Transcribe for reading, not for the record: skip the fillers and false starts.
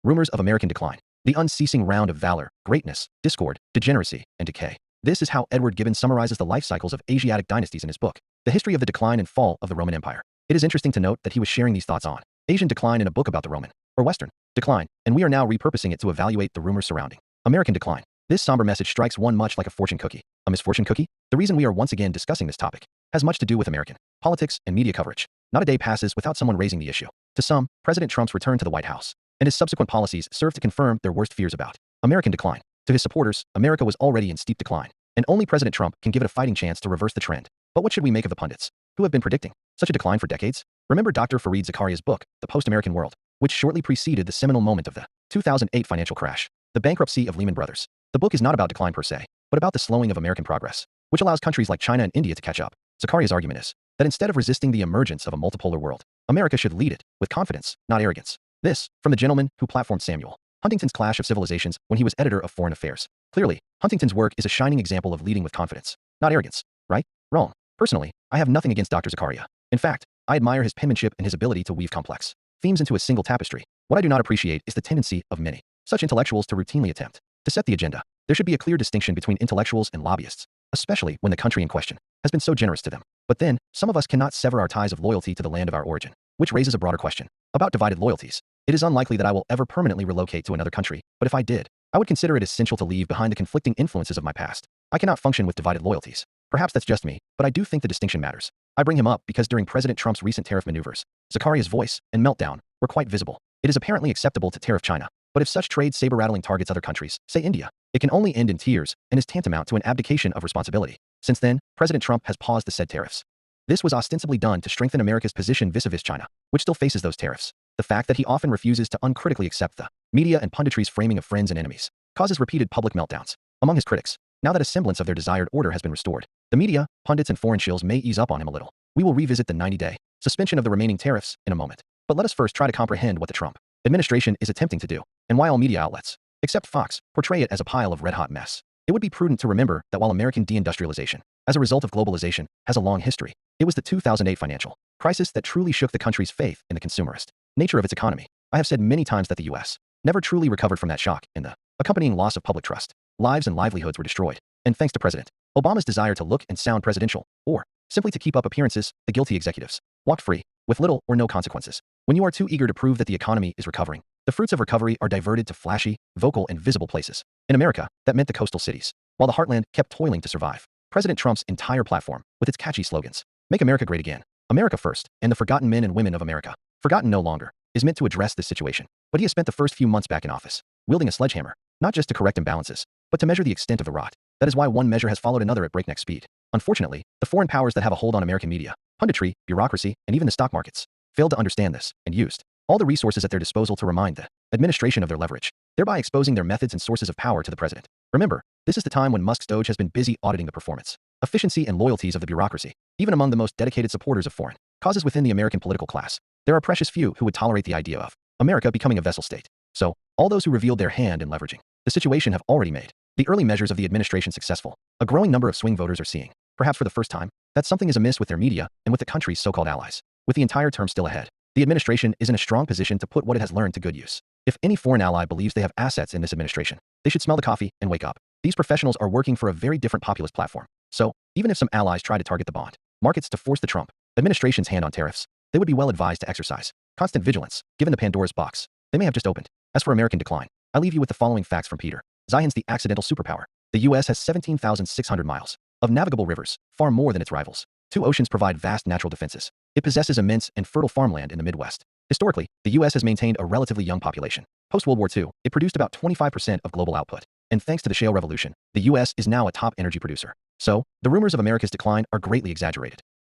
Rumors of American decline. The unceasing round of valor, greatness, discord, degeneracy, and decay. This is how Edward Gibbon summarizes the life cycles of Asiatic dynasties in his book, The History of the Decline and Fall of the Roman Empire. It is interesting to note that he was sharing these thoughts on Asian decline in a book about the Roman, or Western, decline, and we are now repurposing it to evaluate the rumors surrounding American decline. This somber message strikes one much like a fortune cookie. A misfortune cookie? The reason we are once again discussing this topic has much to do with American politics and media coverage. Not a day passes without someone raising the issue. To some, President Trump's return to the White House and his subsequent policies serve to confirm their worst fears about American decline. To his supporters, America was already in steep decline, and only President Trump can give it a fighting chance to reverse the trend. But what should we make of the pundits who have been predicting such a decline for decades? Remember Dr. Fareed Zakaria's book, The Post-American World, which shortly preceded the seminal moment of the 2008 financial crash, the bankruptcy of Lehman Brothers. The book is not about decline per se, but about the slowing of American progress, which allows countries like China and India to catch up. Zakaria's argument is that instead of resisting the emergence of a multipolar world, America should lead it with confidence, not arrogance. This, from the gentleman who platformed Samuel Huntington's Clash of Civilizations when he was editor of Foreign Affairs. Clearly, Huntington's work is a shining example of leading with confidence, not arrogance. Right? Wrong. Personally, I have nothing against Dr. Zakaria. In fact, I admire his penmanship and his ability to weave complex themes into a single tapestry. What I do not appreciate is the tendency of many such intellectuals to routinely attempt to set the agenda. There should be a clear distinction between intellectuals and lobbyists, especially when the country in question has been so generous to them. But then, some of us cannot sever our ties of loyalty to the land of our origin, which raises a broader question about divided loyalties. It is unlikely that I will ever permanently relocate to another country, but if I did, I would consider it essential to leave behind the conflicting influences of my past. I cannot function with divided loyalties. Perhaps that's just me, but I do think the distinction matters. I bring him up because during President Trump's recent tariff maneuvers, Zakaria's voice and meltdown were quite visible. It is apparently acceptable to tariff China, but if such trade saber-rattling targets other countries, say India, it can only end in tears and is tantamount to an abdication of responsibility. Since then, President Trump has paused the said tariffs. This was ostensibly done to strengthen America's position vis-a-vis China, which still faces those tariffs. The fact that he often refuses to uncritically accept the media and punditry's framing of friends and enemies causes repeated public meltdowns among his critics. Now that a semblance of their desired order has been restored, the media, pundits, and foreign shills may ease up on him a little. We will revisit the 90-day suspension of the remaining tariffs in a moment. But let us first try to comprehend what the Trump administration is attempting to do, and why all media outlets, except Fox, portray it as a pile of red-hot mess. It would be prudent to remember that while American deindustrialization, as a result of globalization, has a long history, it was the 2008 financial crisis that truly shook the country's faith in the consumerist nature of its economy. I have said many times that the U.S. never truly recovered from that shock, and the accompanying loss of public trust. Lives and livelihoods were destroyed, and thanks to President Obama's desire to look and sound presidential, or simply to keep up appearances, the guilty executives walked free, with little or no consequences. When you are too eager to prove that the economy is recovering, the fruits of recovery are diverted to flashy, vocal, and visible places. In America, that meant the coastal cities, while the heartland kept toiling to survive. President Trump's entire platform, with its catchy slogans, Make America Great Again, America First, and the Forgotten Men and Women of America, Forgotten No Longer, is meant to address this situation. But he has spent the first few months back in office, wielding a sledgehammer, not just to correct imbalances, but to measure the extent of the rot. That is why one measure has followed another at breakneck speed. Unfortunately, the foreign powers that have a hold on American media, punditry, bureaucracy, and even the stock markets failed to understand this and used all the resources at their disposal to remind the administration of their leverage, thereby exposing their methods and sources of power to the president. Remember, this is the time when Musk's Doge has been busy auditing the performance, efficiency, and loyalties of the bureaucracy. Even among the most dedicated supporters of foreign causes within the American political class, there are precious few who would tolerate the idea of America becoming a vassal state. So, all those who revealed their hand in leveraging the situation have already made the early measures of the administration successful. A growing number of swing voters are seeing, perhaps for the first time, that something is amiss with their media and with the country's so-called allies. With the entire term still ahead, the administration is in a strong position to put what it has learned to good use. If any foreign ally believes they have assets in this administration, they should smell the coffee and wake up. These professionals are working for a very different populist platform. So, even if some allies try to target the bond markets to force the Trump administration's hand on tariffs, they would be well advised to exercise constant vigilance, given the Pandora's box they may have just opened. As for American decline, I leave you with the following facts from Peter Zeihan's The Accidental Superpower. The U.S. has 17,600 miles of navigable rivers, far more than its rivals. 2 oceans provide vast natural defenses. It possesses immense and fertile farmland in the Midwest. Historically, the U.S. has maintained a relatively young population. Post-World War II, it produced about 25% of global output. And thanks to the shale revolution, the U.S. is now a top energy producer. So, the rumors of America's decline are greatly exaggerated.